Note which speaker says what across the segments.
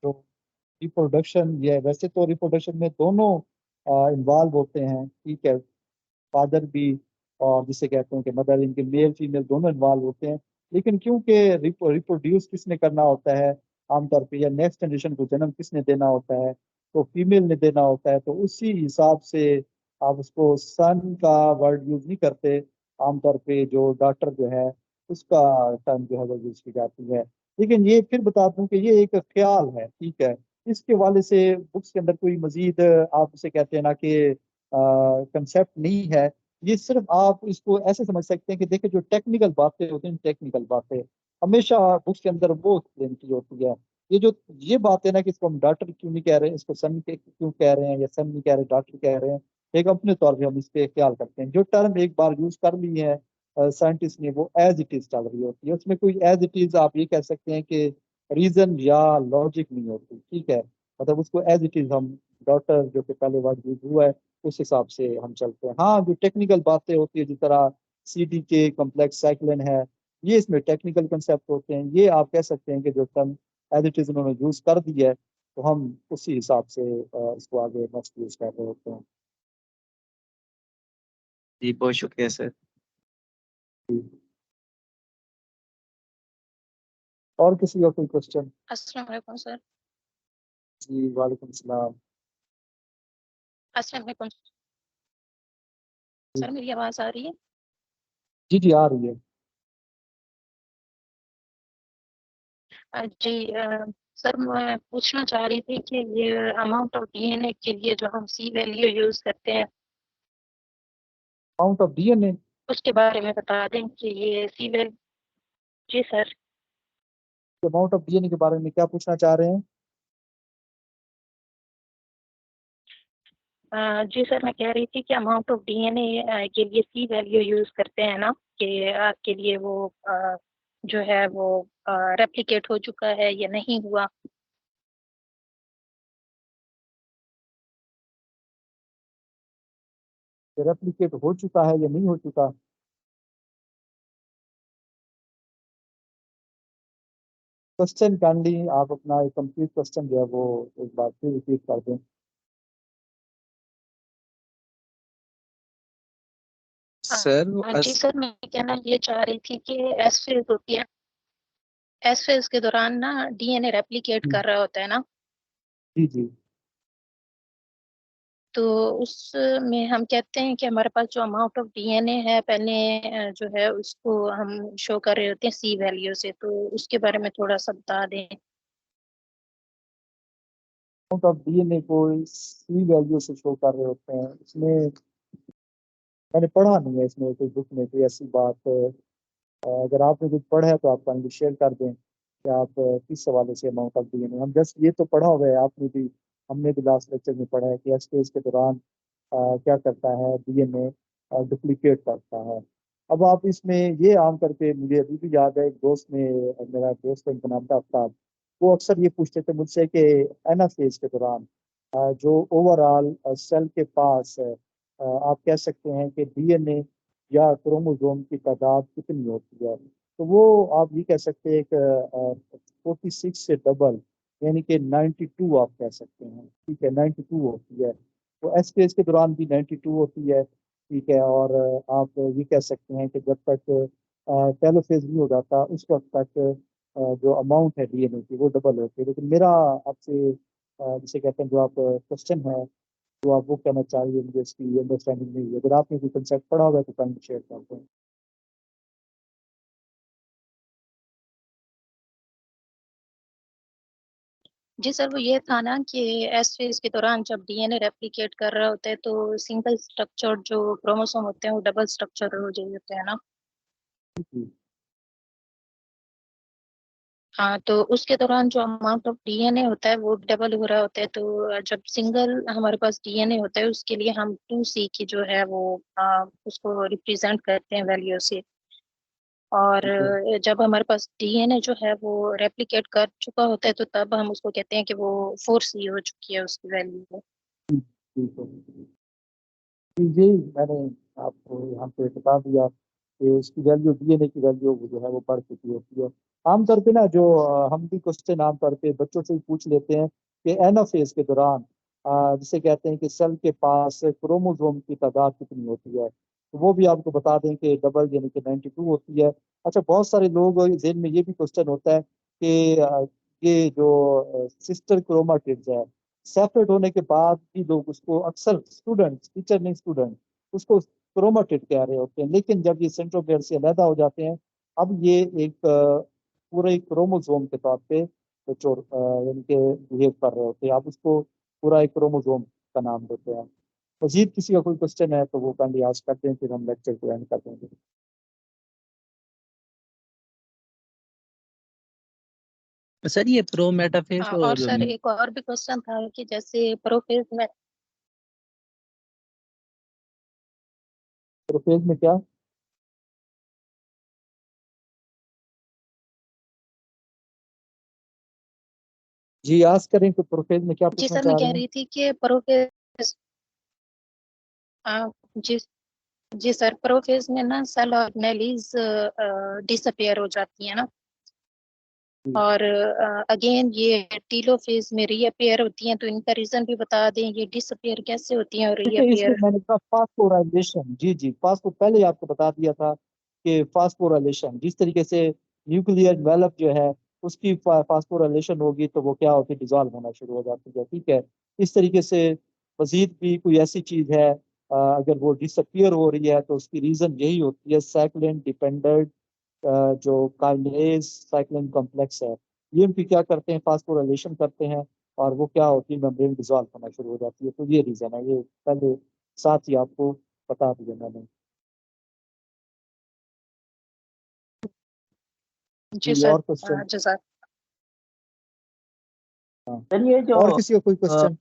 Speaker 1: तो रिप्रोडक्शन, ये वैसे तो रिप्रोडक्शन में दोनों इन्वॉल्व होते हैं, ठीक है, फादर भी और जिसे कहते हैं कि मदर, इनके मेल फीमेल दोनों इन्वॉल्व होते हैं। लेकिन क्योंकि रिप्रोड्यूस किसने करना होता है आमतौर पे, या नेक्स्ट जनरेशन को जन्म किसने देना होता है, तो फीमेल ने देना होता है, तो उसी हिसाब से आप उसको सन का वर्ड यूज नहीं करते। आमतौर पे जो डॉटर जो है उसका टर्म जो है वो यूज की जाती है। लेकिन ये फिर बता दूं कि ये एक ख्याल है, ठीक है, इसके वाले से बुक्स के अंदर कोई मजीद आप उसे कहते हैं ना कि कंसेप्ट नहीं है। ये सिर्फ आप इसको ऐसे समझ सकते हैं कि देखिए जो टेक्निकल बातें होती हैं, टेक्निकल बातें हमेशा बुक्स के अंदर वो एक्सप्लेन की होती है। ये बात है ना कि इसको हम डॉक्टर क्यों नहीं कह रहे हैं, इसको सन के क्यों कह रहे हैं, या सन नहीं कह रहे डॉक्टर कह रहे हैं, एक अपने तौर पे हम इस पे ख्याल करते हैं। जो टर्म एक बार यूज कर ली है साइंटिस्ट ने, वो एज इट इज चल रही होती है, उसमें कोई एज इट इज आप ये कह सकते हैं कि रीजन या लॉजिक नहीं होती, ठीक है। मतलब उसको एज इट इज हम, डॉटर जो कि पहले वर्ड यूज हुआ है उस हिसाब से हम चलते हैं। हाँ, जो टेक्निकल बातें होती है जिस तरह सीडी के कॉम्प्लेक्स साइक्लिन है, ये इसमें टेक्निकल कंसेप्ट होते हैं। ये आप कह सकते हैं कि जो टर्म एज इट इज उन्होंने यूज कर दी है, तो हम उसी हिसाब से इसको आगे नेक्स्ट यूज कर रहे होते हैं।
Speaker 2: जी बहुत शुक्रिया सर।
Speaker 1: और किसी का कोई क्वेश्चन?
Speaker 3: अस्सलाम वालेकुम सर।
Speaker 1: जी वालेकुम सलाम।
Speaker 3: अस्सलाम वालेकुम सर, मेरी आवाज़ आ रही है?
Speaker 1: जी जी आ रही है।
Speaker 3: जी सर, मैं पूछना चाह रही थी कि ये अमाउंट ऑफ डीएनए के लिए जो हम सी वैल्यू यूज करते हैं,
Speaker 1: अमाउंट ऑफ डीएनए?
Speaker 3: उसके बारे में बता दें कि ये सी वैल्यू। जी सर।
Speaker 1: अमाउंट ऑफ डीएनए के बारे में क्या पूछना चाह रहे हैं?
Speaker 3: जी सर, मैं कह रही थी कि अमाउंट ऑफ डीएनए के लिए सी वैल्यू यूज करते हैं ना, कि आपके लिए वो जो है वो रेप्लिकेट हो चुका है या नहीं हुआ।
Speaker 1: रेप्लिकेट हो चुका है या नहीं हो चुका? क्वेश्चन काइंडली आप अपना कंप्लीट क्वेश्चन जो है वो एक बार फिर रिपीट कर दें।
Speaker 2: सर
Speaker 3: जी सर, मैं कहना ये चाह रही थी कि एस फेज होती है, एस फेज के दौरान ना डीएनए रेप्लिकेट कर रहा होता है ना,
Speaker 1: जी जी।
Speaker 3: तो उसमें हम कहते हैं कि हमारे पास जो अमाउंट ऑफ डीएनए है पहले जो है उसको हम शो कर रहे होते हैं सी वैल्यू से, तो उसके बारे में थोड़ा सा बता दें।
Speaker 1: अमाउंट ऑफ डीएनए को सी वैल्यू से शो कर रहे होते हैं, इसमें मैंने पढ़ा नहीं है, इसमें कोई बुक में कोई ऐसी बात अगर आपने कुछ पढ़ा है तो आप काइंडली शेयर कर दें कि आप किस हवाले से अमाउंट ऑफ डीएनए। हम जस्ट ये तो पढ़ा हुआ है, आपने भी, हमने भी लास्ट लेक्चर में पढ़ा है कि एस फेज के दौरान क्या करता है डीएनए, डुप्लीकेट करता है। अब आप इसमें ये आम करके, मुझे अभी भी याद है, एक दोस्त ने, मेरा दोस्त है, उनका नाम था आफ्ताब, वो अक्सर ये पूछते थे मुझसे कि एनाफेज के दौरान जो ओवरऑल सेल के पास आप कह सकते हैं कि डीएनए या क्रोमोसोम की तादाद कितनी होती है, तो वो आप ये कह सकते हैं एक 46 से डबल, यानी कि 92 आप कह सकते हैं, ठीक है, 92 होती है। तो एस फेज के दौरान भी 92 होती है, ठीक है। और आप ये कह सकते हैं कि जब तक टेलोफेज नहीं हो जाता उस वक्त तक जो अमाउंट है डीएनए की वो डबल होती है। लेकिन मेरा आपसे जिसे कहते हैं जो आप क्वेश्चन है, जो आप वो कहना चाहिए, मुझे इसकी अंडरस्टैंडिंग नहीं है। अगर आपने कोई कंसेप्ट पढ़ा होगा तो काइंडली शेयर करते हैं।
Speaker 3: जी सर, वो ये था ना कि एस फेज के दौरान जब डीएनए रेप्लिकेट कर रहा होता है तो सिंगल स्ट्रक्चर जो क्रोमोसोम होते हैं वो डबल स्ट्रक्चर हो जाते हैं ना। हाँ, तो उसके दौरान जो अमाउंट ऑफ डीएनए होता है वो डबल हो रहा होता है, तो जब सिंगल हमारे पास डीएनए होता है उसके लिए हम 2C की जो है वो उसको रिप्रेजेंट करते हैं वैल्यू से। और जब हमारे पास डीएनए जो है वो रेप्लिकेट कर चुका होता है तो तब हम उसको कहते हैं कि वो 4C हो चुकी है उसकी वैल्यू।
Speaker 1: ठीक है जी, मैंने आपको यहाँ पे बता दिया कि उसकी वैल्यू, डीएनए की वैल्यू जो है वो बढ़ चुकी होती है। आमतौर पे ना जो हम भी क्वेश्चन आमतौर पे बच्चों से भी पूछ लेते हैं कि एनाफेज के दौरान जिसे कहते हैं कि सेल के पास क्रोमोसोम की तादाद कितनी होती है, तो वो भी आपको बता दें कि डबल यानी कि 92 होती है। अच्छा, बहुत सारे लोग जेहन में ये भी क्वेश्चन होता है कि ये जो सिस्टर क्रोमाटिड्स है, सेपरेट होने के बाद भी लोग उसको अक्सर स्टूडेंट्स, टीचर नहीं स्टूडेंट, उसको क्रोमाटिड कह रहे होते हैं, लेकिन जब ये सेंट्रोमेयर से अलग हो जाते हैं, अब ये एक पूरे क्रोमोसोम के तौर पे जो यानी कि बिहेव कर रहे होते हैं, आप उसको पूरा एक क्रोमोसोम का नाम देते हैं। मजीद किसी का कोई क्वेश्चन है तो वो काइंडली आस्क करते हैं, फिर हम लेक्चर को एंड कर देंगे।
Speaker 2: सर ये प्रो मेटाफेज
Speaker 3: और
Speaker 2: और
Speaker 3: सर एक और भी क्वेश्चन था कि जैसे प्रोफेज में
Speaker 1: प्रोफेज में क्या? जी आस्क करें तो प्रोफेज में क्या
Speaker 3: जी
Speaker 1: पूछना
Speaker 3: सर मैं
Speaker 1: चाह रहे
Speaker 3: कह
Speaker 1: हैं?
Speaker 3: रही थी कि प्रोफेज जी जी सर, प्रोफेज में ना सेल ऑर्गेनेलीज डिसअपियर हो जाती है ना,
Speaker 1: जी।
Speaker 3: और अगेन ये टीलोफेज में रीअपियर होती हैं, तो इनका रीजन भी बता दें, ये डिसअपियर कैसे होती हैं और
Speaker 1: देखिए इसमें
Speaker 3: रीअपियर।
Speaker 1: मैंने कहा फास्फोराइलेशन, जी जी, फास्फो पहले ही आपको बता दिया था कि फास्फोराइलेशन जिस तरीके से न्यूक्लियर डेवलप जो है उसकी फास्फोराइलेशन होगी तो वो क्या होती है, डिजॉल्व होना शुरू हो जाती है। ठीक है, इस तरीके से मजीद भी कोई ऐसी चीज है अगर वो डिसअपियर हो रही है तो उसकी रीजन यही होती है साइक्लिन डिपेंडेंट जो काइनेज साइक्लिन कॉम्प्लेक्स है, ये उनकी क्या करते हैं, फास्फोराइलेशन करते हैं और वो क्या होती है, मेम्ब्रेन डिसॉल्व होना शुरू हो जाती है। तो ये रीजन है, ये पहले साथ ही आपको बता दिया मैंने।
Speaker 3: जी
Speaker 1: जी
Speaker 3: सर,
Speaker 1: और क्वेश्चन?
Speaker 3: जज़ाक।
Speaker 1: हाँ,
Speaker 4: सर ये जो
Speaker 1: और किसी का कोई क्वेश्चन?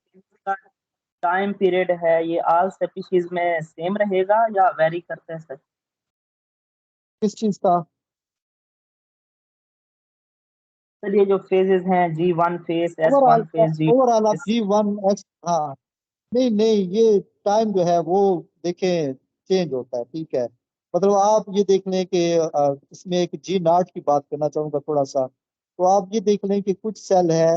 Speaker 4: टाइम पीरियड है ये ऑल स्पीशीज में सेम रहेगा या वेरी करते हैं सर?
Speaker 1: किस चीज का?
Speaker 4: सर ये जो फेजेस हैं G1 phase,
Speaker 1: overall,
Speaker 4: S1 phase, G
Speaker 1: overall आप G1 X, हाँ नहीं नहीं, ये टाइम जो है वो देखें चेंज होता है। ठीक है, मतलब आप ये देख लें कि इसमें एक G0 की बात करना चाहूंगा थोड़ा सा, तो आप ये देख लें कि कुछ सेल है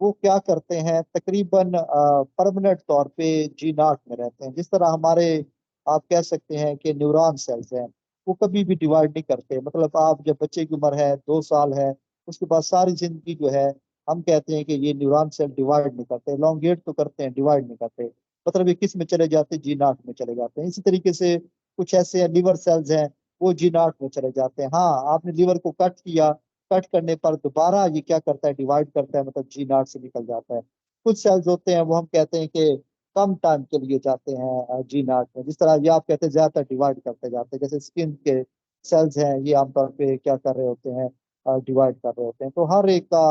Speaker 1: वो क्या करते हैं, तकरीबन परमानेंट तौर पे G0 में रहते हैं। जिस तरह हमारे आप कह सकते हैं कि न्यूरॉन सेल्स हैं, वो कभी भी डिवाइड नहीं करते। मतलब आप जब बच्चे की उम्र है 2 साल है, उसके बाद सारी जिंदगी जो है हम कहते हैं कि ये न्यूरॉन सेल डिवाइड नहीं करते, एलोंगेट तो करते हैं, डिवाइड नहीं करते। मतलब ये किस में चले जाते हैं, G0 में चले जाते हैं। इसी तरीके से कुछ ऐसे लिवर सेल्स हैं वो G0 में चले जाते हैं। हाँ, आपने लिवर को कट किया, कट करने पर दोबारा ये क्या करता है, डिवाइड करता है, मतलब G0 से निकल जाता है। कुछ सेल्स होते हैं वो हम कहते हैं कि कम टाइम के लिए जाते हैं G0 में, जिस तरह ये आप कहते हैं ज्यादातर डिवाइड करते जाते हैं। जैसे स्किन के सेल्स हैं, ये आमतौर पे क्या कर रहे होते हैं, डिवाइड कर रहे होते हैं। तो हर एक का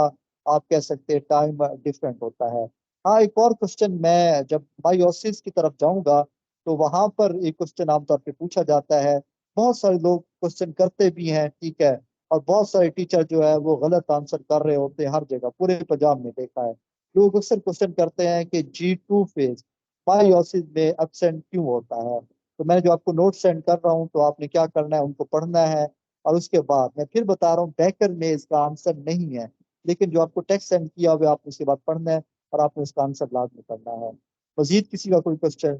Speaker 1: आप कह सकते हैं टाइम डिफरेंट होता है। हाँ, एक और क्वेश्चन, मैं जब मायोसिस की तरफ जाऊंगा तो वहां पर एक क्वेश्चन आमतौर पे पूछा जाता है, बहुत सारे लोग क्वेश्चन करते भी हैं, ठीक है, और बहुत सारे टीचर जो है वो गलत आंसर कर रहे होते हैं। हर जगह पूरे पंजाब में देखा है, लोग अक्सर क्वेश्चन करते हैं कि G2 फेज मायोसिस में एब्सेंट क्यों होता है। तो मैं जो आपको नोट सेंड कर रहा हूँ तो आपने क्या करना है, उनको पढ़ना है, और उसके बाद मैं फिर बता रहा हूँ बैकर में इसका आंसर नहीं है, लेकिन जो आपको टेक्स्ट सेंड किया हुआ आपने उसके बाद पढ़ना है और आपने उसका आंसर लाजमी करना है। मजीद किसी का कोई क्वेश्चन?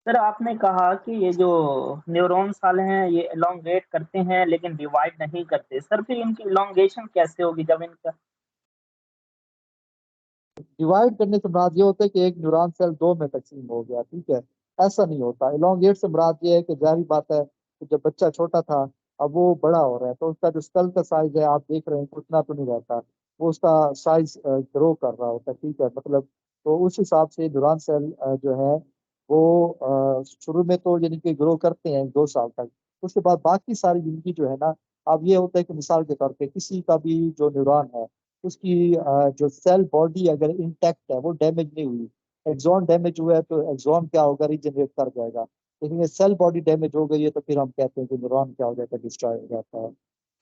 Speaker 4: सर आपने कहा कि ये जो न्यूरॉन्स वाले हैं ये एलोंगेट करते हैं लेकिन डिवाइड नहीं करते, सर फिर इनकी एलोंगेशन कैसे होगी जब इनका?
Speaker 1: डिवाइड करने से मुराद ये होता है कि एक न्यूरॉन सेल दो में तकसीम हो गया। ठीक है, ऐसा नहीं होता। एलोंगेट से मुराद ये है कि जाहिर बात है कि जब बच्चा छोटा था अब वो बड़ा हो रहा है तो उसका जो स्कल का साइज है आप देख रहे हैं उतना तो नहीं रहता, वो उसका साइज ग्रो कर रहा होता है। ठीक है, मतलब तो उस हिसाब से न्यूरॉन सेल जो है वो शुरू में तो यानी कि ग्रो करते हैं 2 साल तक, उसके बाद बाकी सारी जिंदगी जो है ना, अब ये होता है कि मिसाल के तौर पे किसी का भी जो न्यूरॉन है उसकी जो सेल बॉडी अगर इंटैक्ट है, वो डैमेज नहीं हुई, एक्सॉन डैमेज हुआ है तो एक्सॉन क्या होगा, रीजनरेट कर जाएगा। लेकिन ये सेल बॉडी डैमेज हो गई है तो फिर हम कहते हैं कि न्यूरॉन क्या हो जाता है, डिस्ट्रॉय हो जाता है।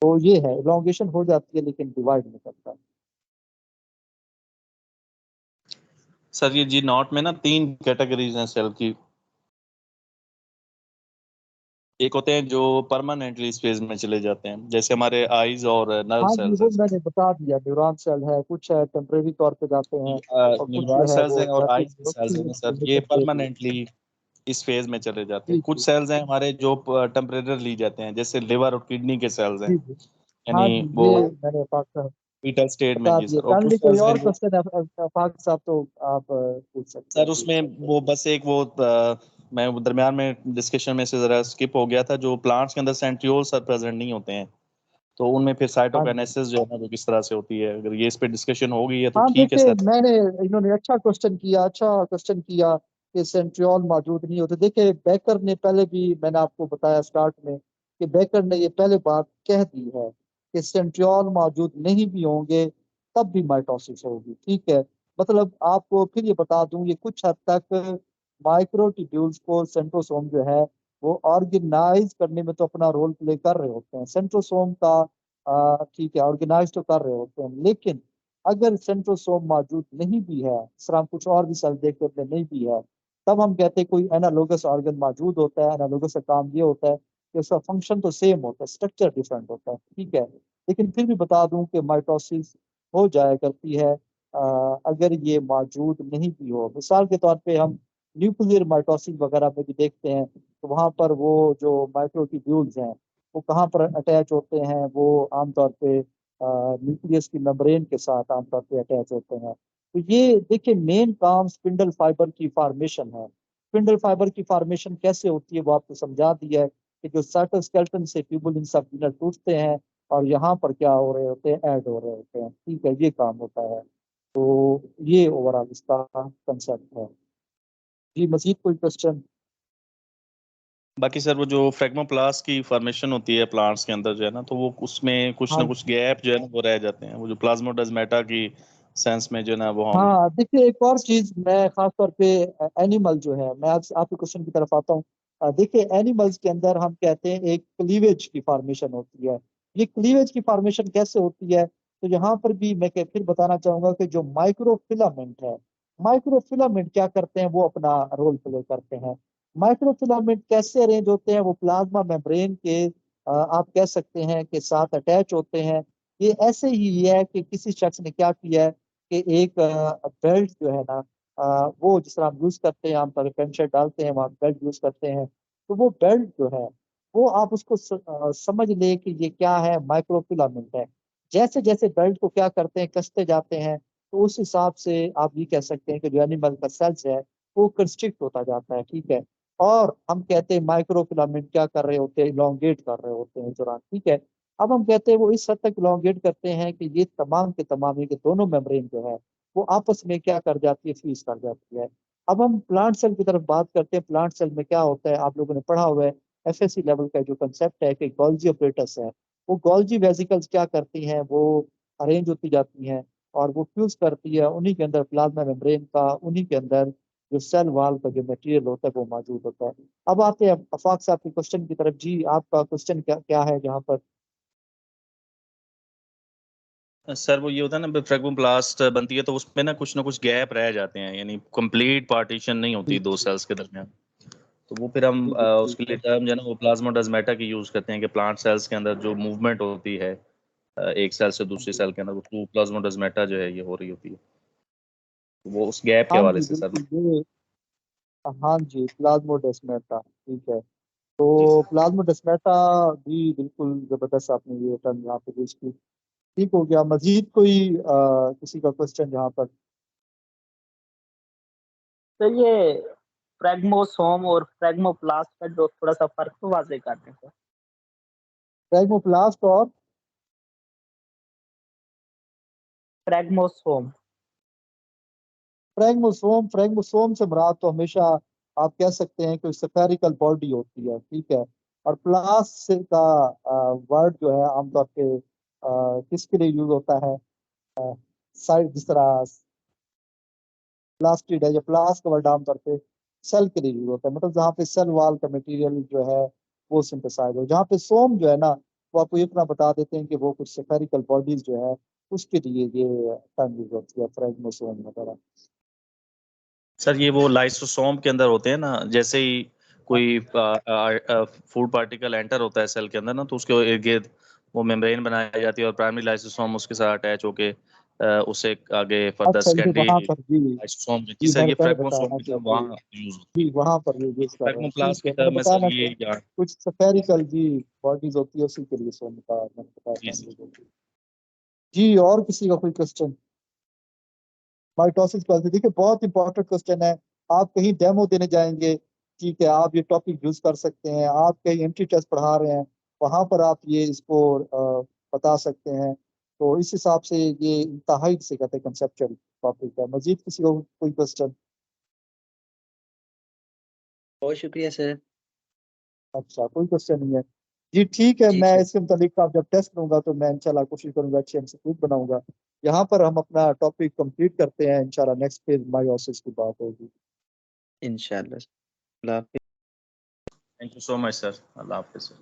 Speaker 1: तो ये है, एलोंगेशन हो जाती है लेकिन डिवाइड नहीं करता।
Speaker 5: सर ये G0 में ना 3 कैटेगरीज हैं सेल की। एक होते हैं जो परमानेंटली इस फेज में चले जाते हैं, जैसे हमारे आईज और नर्व
Speaker 1: हाँ जी,
Speaker 5: सेल्स
Speaker 1: वो
Speaker 5: हैं।
Speaker 1: मैंने बता दिया, न्यूरॉन सेल है, कुछ है टेम्परेरी तौर पे जाते हैं और कुछ
Speaker 5: न्यूरॉन
Speaker 1: जो है
Speaker 5: सेल्स
Speaker 1: वो
Speaker 5: हैं और
Speaker 1: जाते
Speaker 5: आईज सेल्स हैं ना सर,
Speaker 1: हैं।
Speaker 5: ये
Speaker 1: जी
Speaker 5: परमानेंटली इस फेज में चले जाते हैं। कुछ
Speaker 1: जी
Speaker 5: सेल्स हैं हमारे जो टेम्परेरी जाते हैं, जैसे लिवर और किडनी के सेल्स हैं,
Speaker 1: जी जी। हाँ
Speaker 5: यानी
Speaker 1: जी,
Speaker 5: वो
Speaker 1: ये मैंने फाक साहब
Speaker 5: फीटल स्टेट में।
Speaker 1: बता
Speaker 5: जी
Speaker 1: दिए।
Speaker 5: सर। और कुछ
Speaker 1: काइंडली कोई
Speaker 5: सेल्स हैं
Speaker 1: और
Speaker 5: जो
Speaker 1: क्वेश्चन है फाक साहब तो आप पूछ सकते
Speaker 5: सर
Speaker 1: हैं जी।
Speaker 5: उसमें वो बस एक वो मैं वो दरमियान में डिस्कशन में से जरा स्किप हो गया था, जो प्लांट्स के अंदर सेंट्रियोल सर प्रेजेंट नहीं होते हैं, तो उनमें फिर
Speaker 1: हाँ जी।
Speaker 5: साइटोकाइनेसिस जो है ना वो किस तरह से होती है, अगर ये इस पे डिस्कशन हो गई है तो
Speaker 1: हाँ
Speaker 5: ठीक है
Speaker 1: देखिए,
Speaker 5: सर।
Speaker 1: मैंने इन्होंने अच्छा क्वेश्चन किया कि सेंट्रियोल मौजूद नहीं होते। देखिए बेकर ने पहले भी, मैंने आपको बताया स्टार्ट में, कि बेकर ने ये पहले बात कह दी है कि सेंट्रियोल मौजूद नहीं भी होंगे तब भी माइटोसिस होगी। ठीक है, मतलब आपको फिर ये बता दूं, ये कुछ हद तक माइक्रोट्यूब्यूल्स को सेंट्रोसोम जो है वो ऑर्गेनाइज करने में तो अपना रोल प्ले कर रहे होते हैं। सेंट्रोसोम का ठीक है, ऑर्गेनाइज तो कर रहे होते हैं, लेकिन अगर सेंट्रोसोम मौजूद नहीं भी है, इस तरह हम कुछ और भी सेल देखते हैं नहीं भी है, तब हम कहते हैं कोई एनालोगस ऑर्गन मौजूद होता है। एनालोगस का काम ये होता है कि उसका फंक्शन तो सेम होता है, स्ट्रक्चर डिफरेंट होता है। ठीक है, लेकिन फिर भी बता दूं कि माइटोसिस हो जाया करती है अगर ये मौजूद नहीं भी हो। मिसाल के तौर पे हम न्यूक्लियर माइटोसिस वगैरह में भी देखते हैं, तो वहां पर वो जो माइक्रोट्यूब्यूल्स हैं वो कहाँ पर अटैच होते हैं, वो आमतौर पे न्यूक्लियस की मेम्ब्रेन के साथ आमतौर पे अटैच होते हैं। तो ये देखिए मेन काम स्पिंडल फाइबर की फॉर्मेशन है। स्पिंडल फाइबर की फॉर्मेशन कैसे होती है वो आपको समझा दिया है कि जो साइटोस्केलेटन से ट्यूबुलिन सब टूटते हैं और यहाँ पर क्या हो रहे होते हैं, ऐड हो रहे होते हैं। ठीक है, ये काम होता है। तो ये ओवरऑल इसका कंसेप्ट है जी। मजीद कोई क्वेश्चन?
Speaker 5: बाकी सर वो जो फ्रेगमोप्लास्ट की फॉर्मेशन होती है प्लांट्स के अंदर जो है ना, तो वो उसमें कुछ ना
Speaker 1: हाँ
Speaker 5: कुछ गैप जो है ना वो रह जाते हैं, वो जो प्लाज्मोडेस्माटा की सेंस में जो है ना वो हम।
Speaker 1: हाँ देखिए, एक और चीज मैं खास तौर पे एनिमल जो है, मैं आज आपके क्वेश्चन की तरफ आता हूँ। देखिए एनिमल्स के अंदर हम कहते हैं एक क्लीवेज की फॉर्मेशन होती है। ये क्लीवेज की फॉर्मेशन कैसे होती है, तो यहाँ पर भी मैं फिर बताना चाहूंगा कि जो माइक्रोफिलामेंट है, माइक्रोफिलामेंट क्या करते हैं, वो अपना रोल प्ले करते हैं। माइक्रोफिलामेंट कैसे अरेंज होते हैं, वो प्लाज्मा मेम्ब्रेन के आप कह सकते हैं कि साथ अटैच होते हैं। ये ऐसे ही है कि किसी शख्स ने क्या किया है कि एक बेल्ट जो है ना, वो जिस तरह हम यूज करते हैं, आमतौर पर पेंट शर्ट डालते हैं वहाँ बेल्ट यूज करते हैं, तो वो बेल्ट जो है वो आप उसको समझ ले कि ये क्या है, माइक्रोफिलामेंट है। जैसे जैसे बेल्ट को क्या करते हैं, कसते जाते हैं, तो उस हिसाब से आप ये कह सकते हैं कि जो एनिमल का सेल्स है वो कंस्ट्रिक्ट होता जाता है। ठीक है, और हम कहते हैं माइक्रोफिलामेंट क्या कर रहे होते हैं, इलोंगेट कर रहे होते हैं इस दौरान। ठीक है, अब हम कहते हैं वो इस हद तक इलोंगेट करते हैं कि ये तमाम के तमाम, ये कि दोनों मेम्ब्रेन जो है वो आपस में क्या कर जाती है, फ्यूज कर जाती है। अब हम प्लांट सेल की तरफ बात करते हैं। प्लांट सेल में क्या होता है, आप लोगों ने पढ़ा हुआ है, एफएससी लेवल का जो कंसेप्ट है कि गोल्जी ऑपरेटस है, वो गोल्जी वेसिकल्स क्या करती हैं, वो अरेंज होती जाती हैं और वो फ्यूज करती है, उन्हीं के अंदर प्लाज्मा मेम्ब्रेन का, उन्हीं के अंदर जो सेल वाल का जो मटेरियल होता है वो मौजूद होता है। अब आते हैं अफाक साहब के क्वेश्चन की तरफ। जी, आपका क्वेश्चन क्या क्या है जहाँ पर?
Speaker 5: सर वो ये होता है ना, फ्रेगमोप्लास्ट बनती है तो उसमें ना कुछ गैप रह जाते हैं, यानी कंप्लीट पार्टीशन नहीं होती
Speaker 1: ठीक
Speaker 5: दो सेल्स के दरमियान। तो वो फिर हम
Speaker 1: ठीक
Speaker 5: उसके लिए
Speaker 1: है।
Speaker 5: टर्म जो है ना वो प्लाज्मोडेस्माटा की यूज करते हैं कि प्लांट सेल्स के अंदर जो मूवमेंट होती है एक सेल से दूसरी सेल के अंदर, वो थ्रू प्लाज्मोडेस्माटा जो है ये हो रही होती है। तो वो उस गैप के
Speaker 1: हाँ
Speaker 5: हवाले
Speaker 1: जी
Speaker 5: से सर।
Speaker 1: बिल्कुल, ये हाँ जी, प्लाज्मोडेस्माटा। ठीक है,
Speaker 5: जी
Speaker 1: तो
Speaker 5: सर।
Speaker 1: प्लाज्मोडेस्माटा भी बिल्कुल जबरदस्त आपने ये टर्म यहाँ पे यूज की। ठीक हो गया। मजीद कोई किसी का क्वेश्चन यहाँ पर?
Speaker 4: तो ये फ्रेगमोसोम और फ्रेगमोप्लास्ट का जो थोड़ा सा फर्क तो वाजे कर दें सर।
Speaker 1: फ्रेगमोप्लास्ट और
Speaker 4: फ्रेगमोसोम।
Speaker 1: फ्रेगमोसोम, फ्रेगमोसोम से मुराद तो हमेशा आप कह सकते हैं कि स्फेरिकल बॉडी होती है। ठीक है, और प्लास्ट से का वर्ड जो है आमतौर पे किसके लिए यूज होता है, साइड जिस तरह प्लास्टिड है या प्लास्ट का वर्ड आमतौर पे सेल के लिए यूज होता है, मतलब जहाँ पे सेल वाल का मटेरियल जो है वो सिंथेसाइज हो। जहाँ पे सोम जो है ना, वो आपको इतना बता देते हैं कि वो कुछ स्फेरिकल बॉडीज जो है उसके लिए ये टर्म यूज होती है, फ्रेगमोसोम वगैरह।
Speaker 5: सर ये वो लाइसोसोम के अंदर होते हैं ना, जैसे ही कोई फूड पार्टिकल एंटर होता है सेल के अंदर ना, तो उसके इर्द गिर्द वो मेम्ब्रेन बनाई जाती है और प्राइमरी लाइसोसोम उसके साथ अटैच होके उससे आगे फर्दर
Speaker 1: अच्छा, ये
Speaker 5: सेकेंडरी
Speaker 1: वहाँ पर जी
Speaker 5: लाइसोसोम
Speaker 1: जी
Speaker 5: जिसे
Speaker 1: मैंने
Speaker 5: ये
Speaker 1: पहले
Speaker 5: फ्रैगमोसोम
Speaker 1: बताना
Speaker 5: की
Speaker 1: था
Speaker 5: तरह
Speaker 1: जी
Speaker 5: वहाँ यूज होती
Speaker 1: जी, वहाँ पर यूज
Speaker 5: है।
Speaker 1: कर रहे हैं।
Speaker 5: फ्रैगमोप्लास्ट
Speaker 1: ठीक
Speaker 5: की
Speaker 1: है,
Speaker 5: तरह
Speaker 1: मैंने
Speaker 5: में सर
Speaker 1: बताना
Speaker 5: ये
Speaker 1: था
Speaker 5: यहाँ
Speaker 1: कुछ स्फेरिकल जी बॉडीज होती है, उसी के लिए सोम का मैंने बताया
Speaker 5: जी
Speaker 1: था
Speaker 5: सर।
Speaker 1: लोगों को। जी, और किसी का कोई क्वेश्चन? माइटोसिस पॉलिसी, देखिए बहुत इंपॉर्टेंट क्वेश्चन है। आप कहीं डेमो देने जाएंगे, ठीक है, आप ये टॉपिक यूज कर सकते हैं। आप कहीं एंट्री टेस्ट पढ़ा रहे हैं, वहां पर आप ये इसको बता सकते हैं। तो इस हिसाब से ये इंतहाई से कहते हैं कंसेप्चुअल टॉपिक है। मजीद किसी को कोई क्वेश्चन?
Speaker 2: बहुत शुक्रिया सर।
Speaker 1: अच्छा, कोई क्वेश्चन नहीं है जी, ठीक है।
Speaker 2: जी
Speaker 1: मैं
Speaker 2: सर।
Speaker 1: इसके मुताबिक आप जब टेस्ट लूंगा तो मैं इंशाल्लाह कोशिश करूंगा अच्छे एमसीक्यूज बनाऊंगा। यहाँ पर हम अपना टॉपिक कंप्लीट करते हैं। इंशाल्लाह नेक्स्ट पेज मायोसिस की बात होगी।
Speaker 2: इंशाल्लाह। अल्लाह हाफिज़।
Speaker 5: Thank you so much sir. अल्लाह हाफिज़ सर।